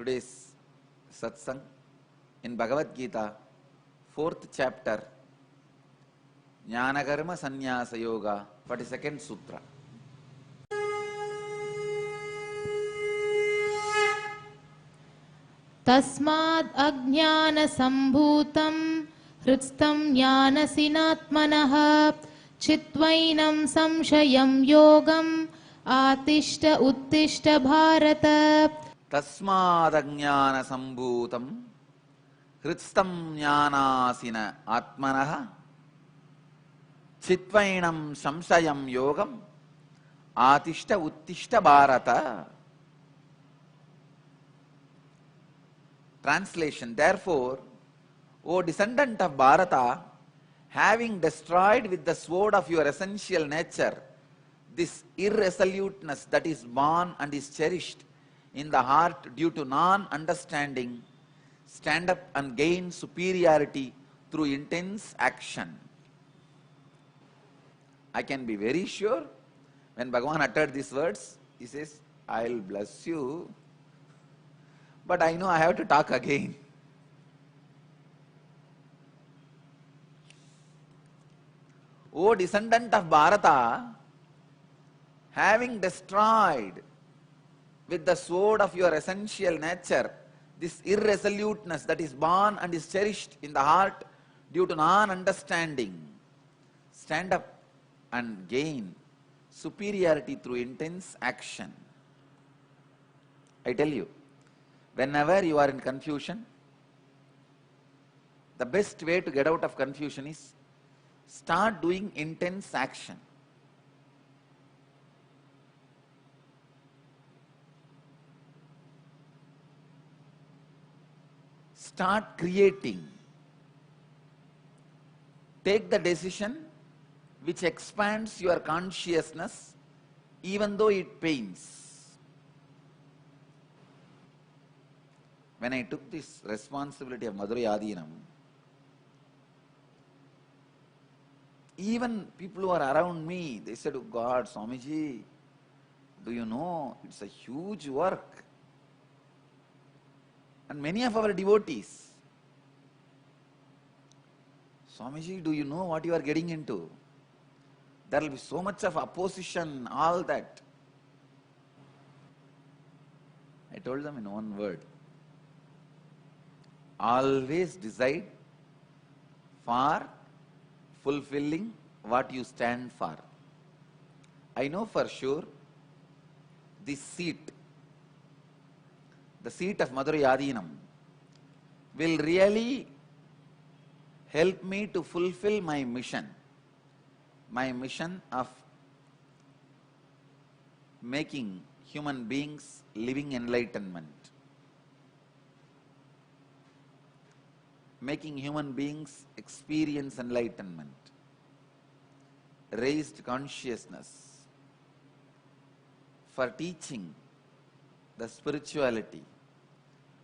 today's satsang in Bhagavad Gita, 4th chapter, Jnana Karma Sannyasa Yoga, 42nd Sutra. तस्माद् अज्ञानसम्भूतं हृत्स्थं ज्ञानसिनात्मनः चित्वैनं संशयं योगम् आतिष्ठ उत्तिष्ठ Bharat. Tasmadajnana sambhutam hritstam jnanasina atmanaha chitvainam samsayam yogam atishta uttishta bharata. Translation: Therefore, O descendant of Bharata, having destroyed with the sword of your essential nature this irresoluteness that is born and is cherished in the heart due to non-understanding, stand up and gain superiority through intense action. I can be very sure when Bhagavan uttered these words, he says, I will bless you, but I know I have to talk again. O descendant of Bharata, having destroyed with the sword of your essential nature this irresoluteness that is born and is cherished in the heart due to non-understanding, stand up and gain superiority through intense action. I tell you, whenever you are in confusion, the best way to get out of confusion is start doing intense action. Start creating. Take the decision which expands your consciousness even though it pains. When I took this responsibility of Madurai Adinam, even people who are around me, they said, oh God, Swamiji, do you know, it's a huge work. And many of our devotees, Swamiji, do you know what you are getting into? There will be so much of opposition, all that. I told them in one word, always decide for fulfilling what you stand for. I know for sure this seat, the seat of Madurai Adinam, will really help me to fulfill my mission of making human beings living enlightenment, making human beings experience enlightenment, raised consciousness, for teaching the spirituality.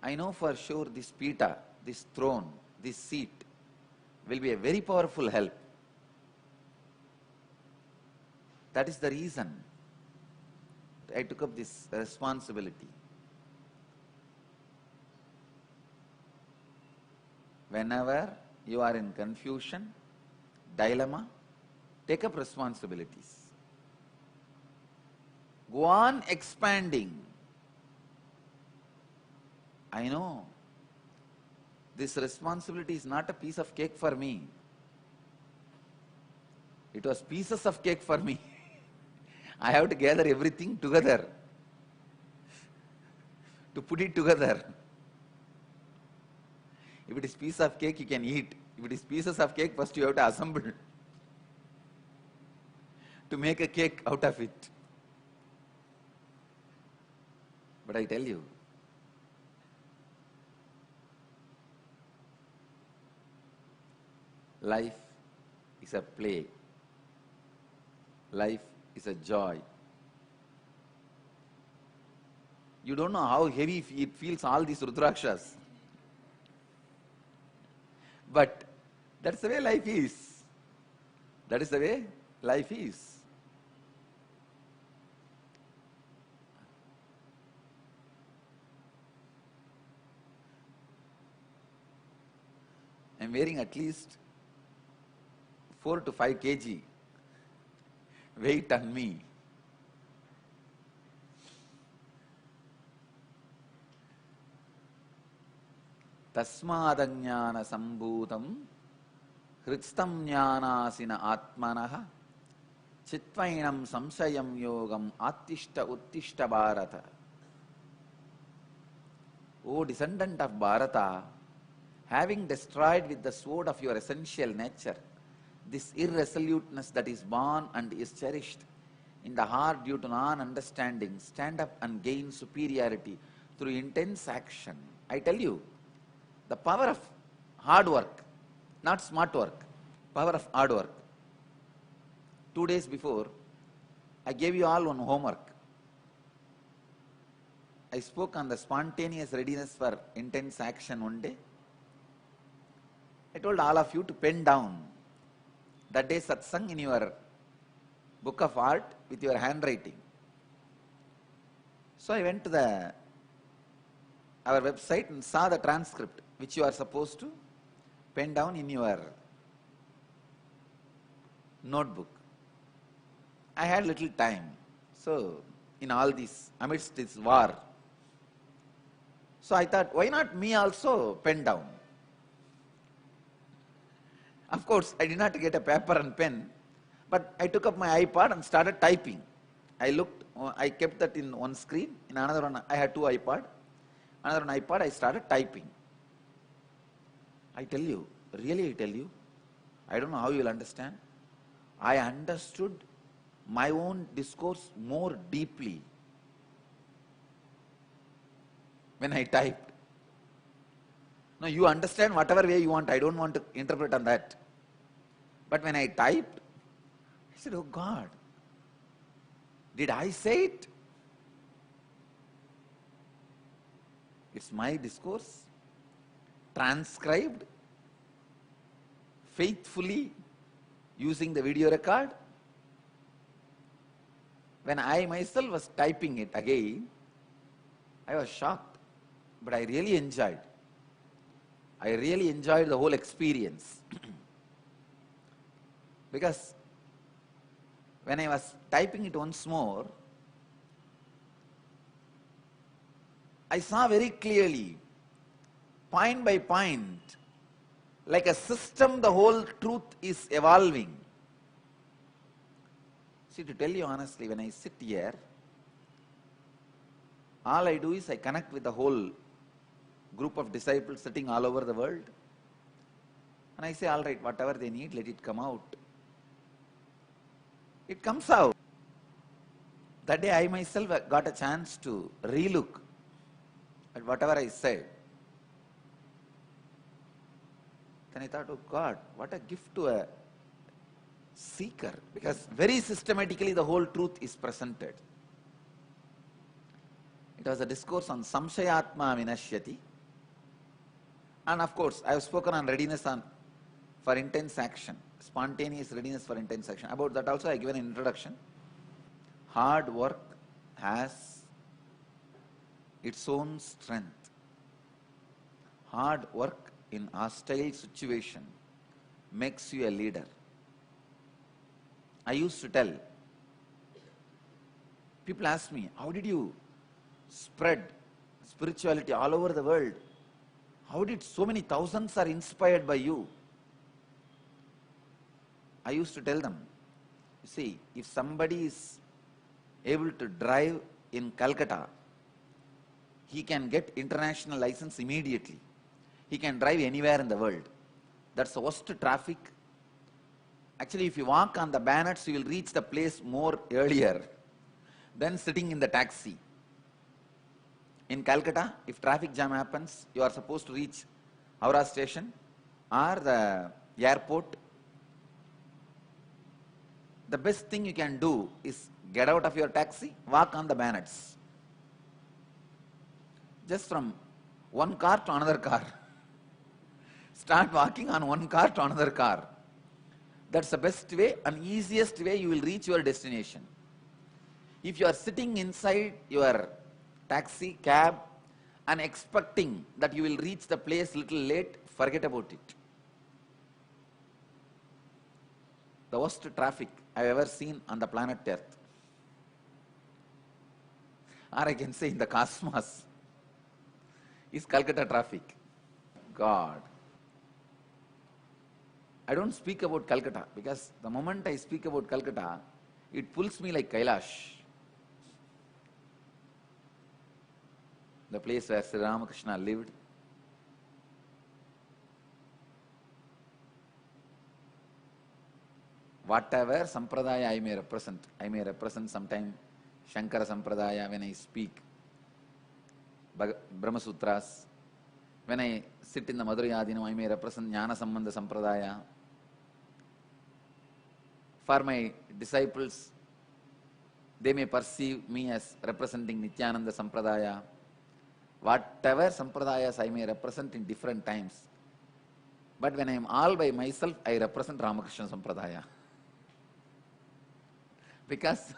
I know for sure this pita, this throne, this seat will be a very powerful help. That is the reason I took up this responsibility. Whenever you are in confusion, dilemma, take up responsibilities. Go on expanding. I know this responsibility is not a piece of cake for me. It was pieces of cake for me. I have to gather everything together, to put it together. If it is piece of cake, you can eat. If it is pieces of cake, first you have to assemble to make a cake out of it. But I tell you, life is a play. Life is a joy. You don't know how heavy it feels, all these Rudrakshas. But that's the way life is. That is the way life is. am wearing at least 4 to 5 kg weight on me. Tasmadanyana sambhutam hridstam jnanasina atmanah chitvainam samsayam yogam attishta uttishta bharata. O descendant of Bharata, having destroyed with the sword of your essential nature this irresoluteness that is born and is cherished in the heart due to non-understanding, stand up and gain superiority through intense action. I tell you, the power of hard work, not smart work, power of hard work. 2 days before, I gave you all one homework. I spoke on the spontaneous readiness for intense action one day. I told all of you to pen down that day satsang in your book of art with your handwriting. So I went to our website and saw the transcript which you are supposed to pen down in your notebook. I had little time. So in all this, amidst this war, so I thought, why not me also pen down? Of course, I did not get a paper and pen, but I took up my iPad and started typing. I kept that in one screen, in another one, I had 2 iPads. Another one iPad, I started typing. I tell you, really I tell you, I don't know how you will understand. I understood my own discourse more deeply when I typed. No, you understand whatever way you want. I don't want to interpret on that. But when I typed, I said, oh God, did I say it? It's my discourse, transcribed, faithfully, using the video record. When I myself was typing it again, I was shocked, but I really enjoyed. I really enjoyed the whole experience. Because when I was typing it once more, I saw very clearly, point by point, like a system, the whole truth is evolving. See, to tell you honestly, when I sit here, all I do is I connect with the whole group of disciples sitting all over the world. And I say, all right, whatever they need, let it come out. It comes out. That day I myself got a chance to relook at whatever I said. Then I thought, oh God, what a gift to a seeker. Because very systematically the whole truth is presented. It was a discourse on samshayatma vinashyati. And of course, I have spoken on readiness for intense action, spontaneous readiness for intense action. About that also I have given an introduction. Hard work has its own strength. Hard work in hostile situation makes you a leader. I used to tell, people ask me, how did you spread spirituality all over the world? How did so many thousands are inspired by you? I used to tell them, you see, if somebody is able to drive in Calcutta, he can get international license immediately. He can drive anywhere in the world. That's the worst traffic. Actually, if you walk on the banners, you will reach the place more earlier than sitting in the taxi. In Calcutta, if traffic jam happens, you are supposed to reach Howrah station or the airport. The best thing you can do is get out of your taxi, walk on the banners. Just from one car to another car. Start walking on one car to another car. That's the best way and easiest way you will reach your destination. If you are sitting inside your taxi, cab, and expecting that you will reach the place little late, forget about it. The worst traffic I've ever seen on the planet Earth, or I can say in the cosmos, is Calcutta traffic. God. I don't speak about Calcutta because the moment I speak about Calcutta, it pulls me like Kailash. The place where Sri Ramakrishna lived. Whatever Sampradaya I may represent sometime Shankara Sampradaya when I speak Brahma Sutras. When I sit in the Madhurayadinam, I may represent Jnana Sambandha Sampradaya. For my disciples, they may perceive me as representing Nityananda Sampradaya. Whatever Sampradayas I may represent in different times. But when I am all by myself, I represent Ramakrishna Sampradaya. Because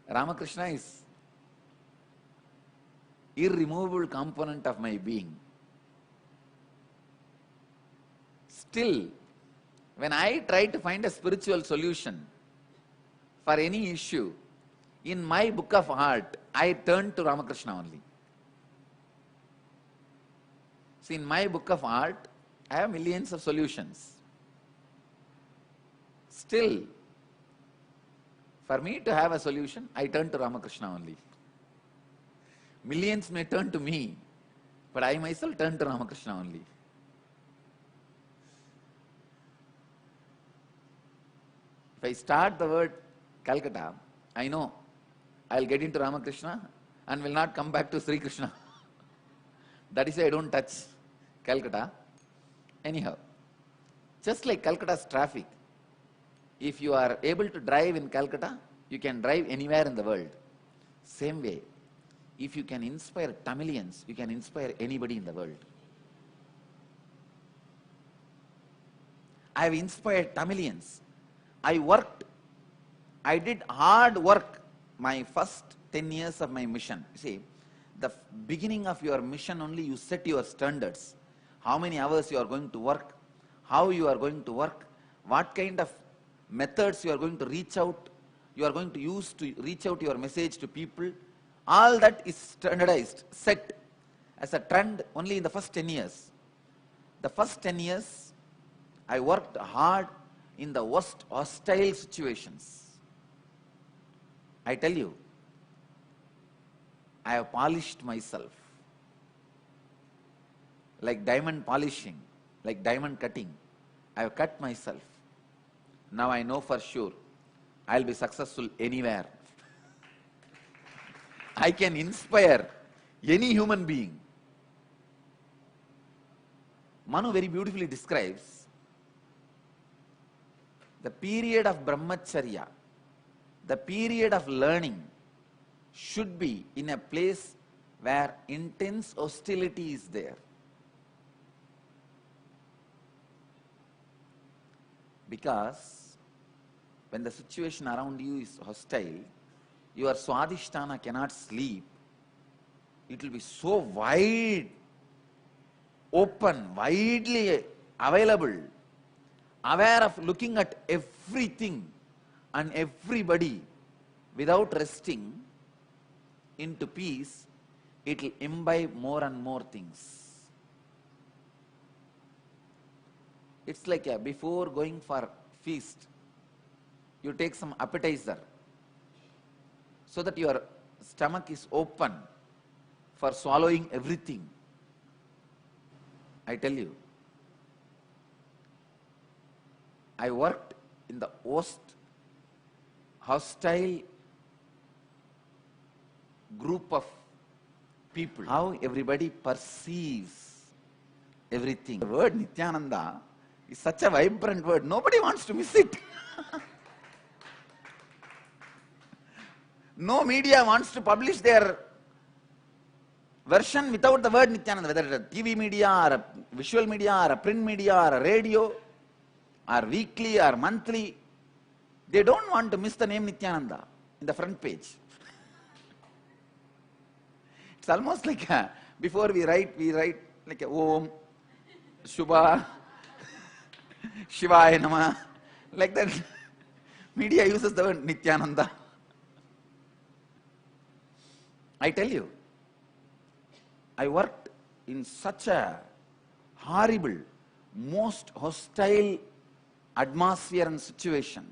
Ramakrishna is irremovable component of my being. Still, when I try to find a spiritual solution for any issue, in my book of art, I turn to Ramakrishna only. See, in my book of art, I have millions of solutions. Still, for me to have a solution, I turn to Ramakrishna only. Millions may turn to me, but I myself turn to Ramakrishna only. If I start the word Calcutta, I know I'll get into Ramakrishna and will not come back to Sri Krishna. That is why I don't touch Calcutta. Anyhow, just like Calcutta's traffic, if you are able to drive in Calcutta, you can drive anywhere in the world. Same way, if you can inspire Tamilians, you can inspire anybody in the world. I have inspired Tamilians. I did hard work my first 10 years of my mission. You see, the beginning of your mission only you set your standards. How many hours you are going to work, how you are going to work, what kind of methods you are going to reach out, you are going to use to reach out your message to people. All that is standardized, set as a trend only in the first 10 years. The first 10 years, I worked hard in the worst hostile situations. I tell you, I have polished myself like diamond polishing, like diamond cutting. I have cut myself. Now I know for sure I'll be successful anywhere. I can inspire any human being. Manu very beautifully describes the period of brahmacharya, the period of learning should be in a place where intense hostility is there. Because when the situation around you is hostile, your swadhisthana cannot sleep. It will be so wide, open, widely available, aware of looking at everything and everybody without resting into peace. It will imbibe more and more things. It's like before going for feast, you take some appetizer so that your stomach is open for swallowing everything. I tell you, I worked in the most hostile group of people. How everybody perceives everything. The word Nityananda is such a vibrant word. Nobody wants to miss it. No media wants to publish their version without the word Nityananda, whether it's a TV media or a visual media or a print media or a radio or weekly or monthly. They don't want to miss the name Nityananda in the front page. It's almost like before we write like a Om, Shubha, Shivaya Nama. Like that. Media uses the word Nityananda. I tell you, I worked in such a horrible, most hostile atmosphere and situation.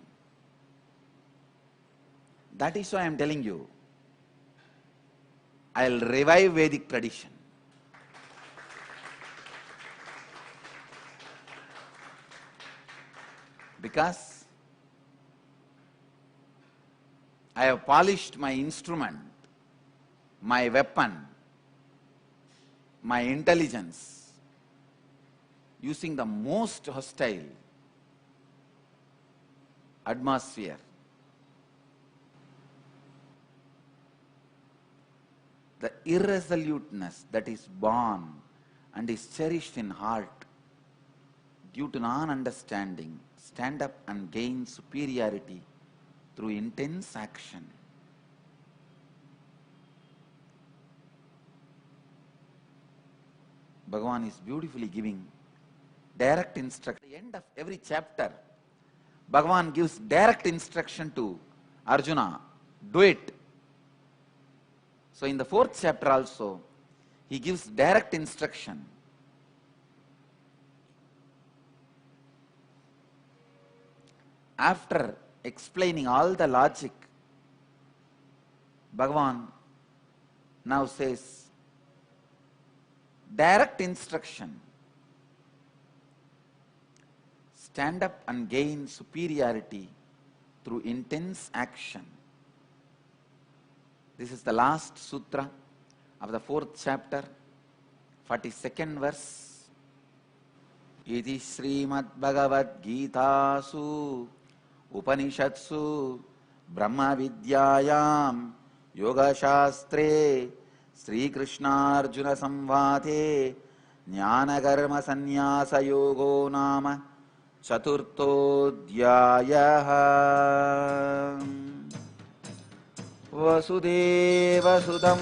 That is why I am telling you, I will revive Vedic tradition. Because I have polished my instrument, my weapon, my intelligence, using the most hostile atmosphere. The irresoluteness that is born and is cherished in heart due to non-understanding stand up and gain superiority through intense action. Bhagavan is beautifully giving direct instruction. At the end of every chapter, Bhagavan gives direct instruction to Arjuna, do it. So in the 4th chapter also, he gives direct instruction. After explaining all the logic, Bhagavan now says, direct instruction. Stand up and gain superiority through intense action. This is the last sutra of the 4th chapter, 42nd verse. Iti Srimad Bhagavad Gitasu Upanishatsu Brahma Vidyayam Yoga Shastre Sri Krishna Arjuna Samvade Jnana Karma Sannyasa Yogo Nama Chaturtodhyayaha. Vasudeva Sudam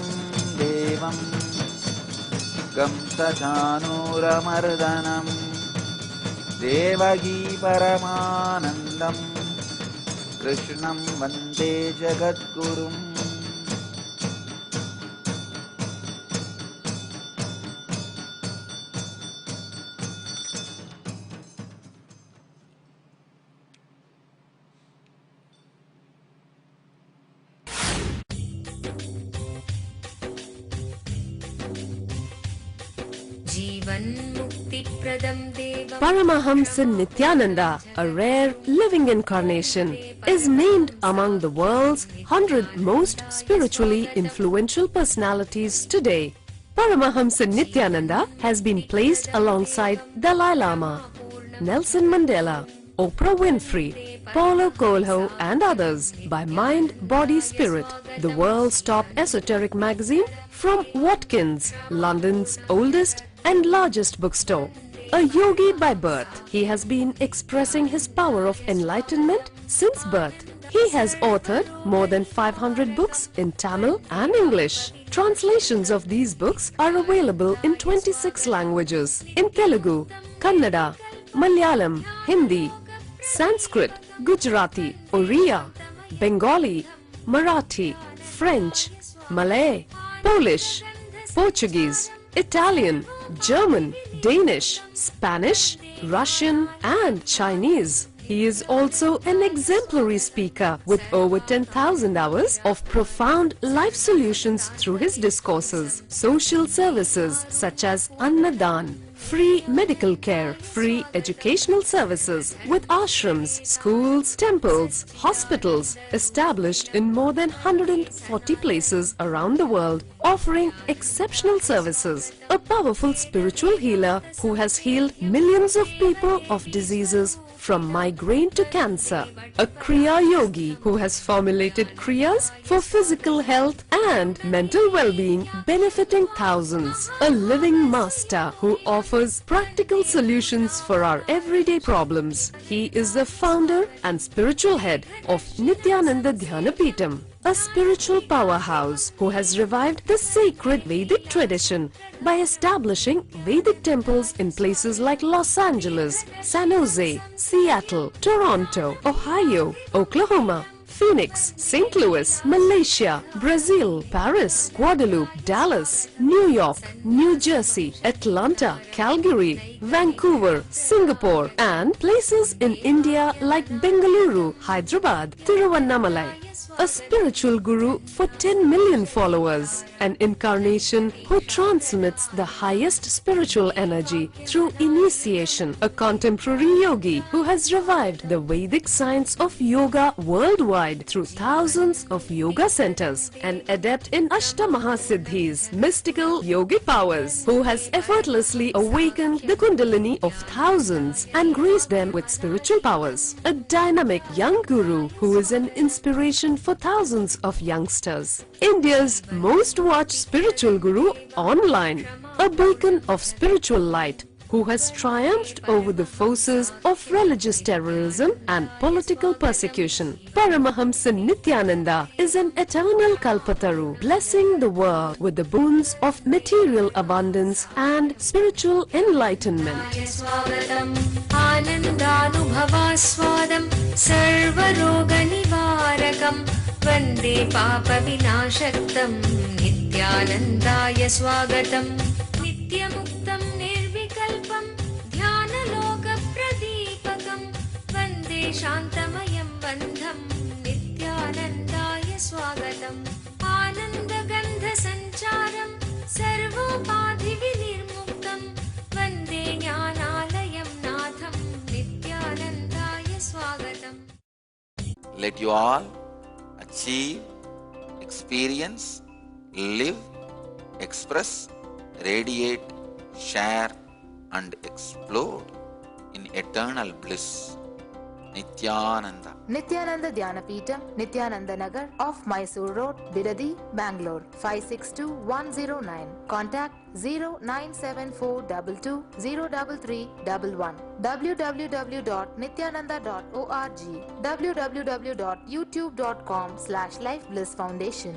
Devam Gamsa Chanuramardanam Devagi Paramanandam Krishnam Vande Jagadgurum. Paramahamsa Nityananda, a rare living incarnation, is named among the world's 100 most spiritually influential personalities today. Paramahamsa Nityananda has been placed alongside Dalai Lama, Nelson Mandela, Oprah Winfrey, Paulo Coelho and others by Mind, Body, Spirit, the world's top esoteric magazine from Watkins, London's oldest and largest bookstore. A yogi by birth, he has been expressing his power of enlightenment since birth. He has authored more than 500 books in Tamil and English. Translations of these books are available in 26 languages in Telugu, Kannada, Malayalam, Hindi, Sanskrit, Gujarati, Oriya, Bengali, Marathi, French, Malay, Polish, Portuguese, Italian, German, Danish, Spanish, Russian and Chinese. He is also an exemplary speaker with over 10,000 hours of profound life solutions through his discourses. Social services such as Annadan, free medical care, free educational services with ashrams, schools, temples, hospitals established in more than 140 places around the world, offering exceptional services. A powerful spiritual healer who has healed millions of people of diseases from migraine to cancer. A Kriya Yogi who has formulated Kriyas for physical health and mental well-being, benefiting thousands. A living master who offers practical solutions for our everyday problems. He is the founder and spiritual head of Nityananda Dhyanapeetham. a spiritual powerhouse who has revived the sacred Vedic tradition by establishing Vedic temples in places like Los Angeles, San Jose, Seattle, Toronto, Ohio, Oklahoma, Phoenix, St. Louis, Malaysia, Brazil, Paris, Guadeloupe, Dallas, New York, New Jersey, Atlanta, Calgary, Vancouver, Singapore, and places in India like Bengaluru, Hyderabad, Tiruvannamalai. A spiritual guru for 10 million followers, an incarnation who transmits the highest spiritual energy through initiation, a contemporary yogi who has revived the Vedic science of yoga worldwide through thousands of yoga centers, an adept in Ashtamahasiddhis, mystical yogic powers, who has effortlessly awakened the Kundalini of thousands and graced them with spiritual powers, a dynamic young guru who is an inspiration for thousands of youngsters, India's most watched spiritual guru online, a beacon of spiritual light who has triumphed over the forces of religious terrorism and political persecution. Paramahamsa Nityananda is an eternal Kalpataru, blessing the world with the boons of material abundance and spiritual enlightenment. Anandanubhavaswadam sarvaroganivarakam vande papavinashaktam Nityanandaya swagatam nityamuktam nirvikalpam dhyanalokapradipakam vande shantamayam bandham Nityanandaya swagatam Anandagandha sancharam sarvopadhivinirmuktam vande jnanalayam natham Nityanandaya swagatam. Let you all achieve, experience, live, express, radiate, share and explode in eternal bliss. Nityananda. Nityananda Dhyanapitham, Nityananda Nagar off Mysore Road, Bidadi, Bangalore 562109. Contact 097422033311. www.nityananda.org. www.youtube.com/Life Bliss Foundation.